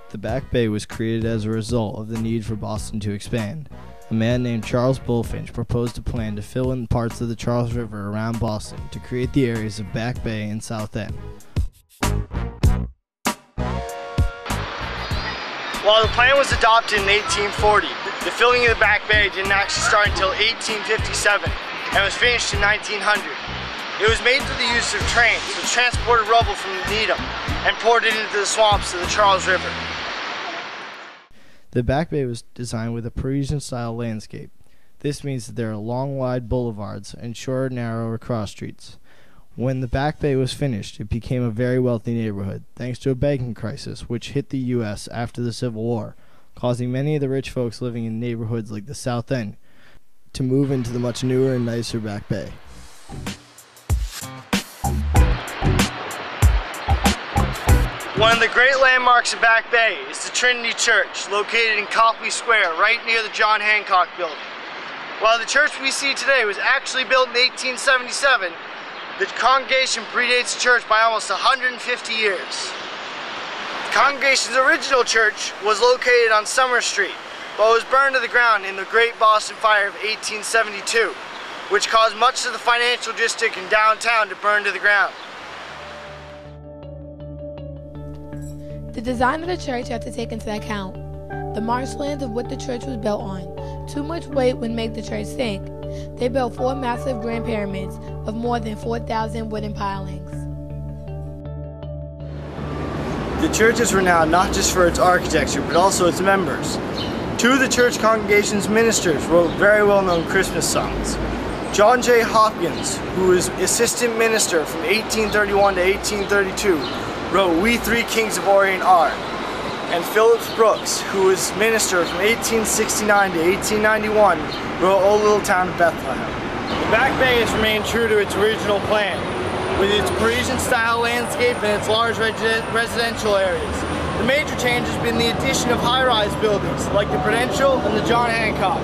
The Back Bay was created as a result of the need for Boston to expand. A man named Charles Bulfinch proposed a plan to fill in parts of the Charles River around Boston to create the areas of Back Bay and South End. While the plan was adopted in 1840, the filling of the Back Bay didn't actually start until 1857 and was finished in 1900. It was made through the use of trains, which transported rubble from Needham and poured it into the swamps of the Charles River. The Back Bay was designed with a Parisian-style landscape. This means that there are long, wide boulevards and shorter, narrower cross streets. When the Back Bay was finished, it became a very wealthy neighborhood, thanks to a banking crisis which hit the U.S. after the Civil War, causing many of the rich folks living in neighborhoods like the South End to move into the much newer and nicer Back Bay. One of the great landmarks of Back Bay is the Trinity Church, located in Copley Square, right near the John Hancock building. While the church we see today was actually built in 1877, the congregation predates the church by almost 150 years. The congregation's original church was located on Summer Street, but was burned to the ground in the Great Boston Fire of 1872, which caused much of the financial district in downtown to burn to the ground. The design of the church had to take into account the marshlands of what the church was built on. Too much weight would make the church sink. They built 4 massive grand pyramids of more than 4,000 wooden pilings. The church is renowned not just for its architecture, but also its members. 2 of the church congregation's ministers wrote very well-known Christmas songs. John J. Hopkins, who was assistant minister from 1831 to 1832, wrote We Three Kings of Orient Are, and Phillips Brooks, who was minister from 1869 to 1891, wrote O Little Town of Bethlehem. The Back Bay has remained true to its original plan, with its Parisian-style landscape and its large residential areas. The major change has been the addition of high-rise buildings like the Prudential and the John Hancock.